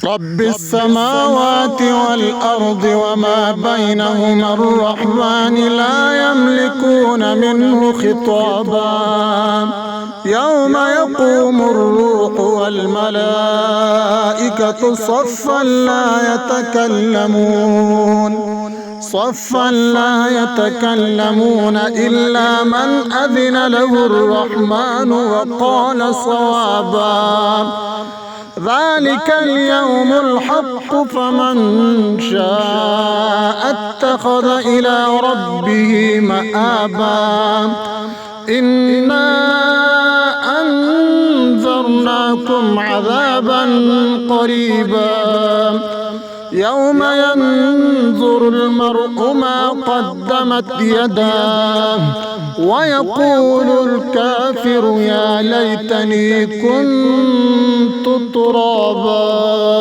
رب السماوات والأرض وما بينهما الرحمن لا يملكون منه خطابا يوم يقوم الروح والملائكة صفا لا يتكلمون إلا من أذن له الرحمن وقال صوابا ذلك اليوم الحق فمن شاء اتخذ إلى ربه مآبا إنا أنذرناكم عذابا قريبا يوم ينظر المرء ما قدمت يداه ويقول الكافر يا ليتني كنت ترابا.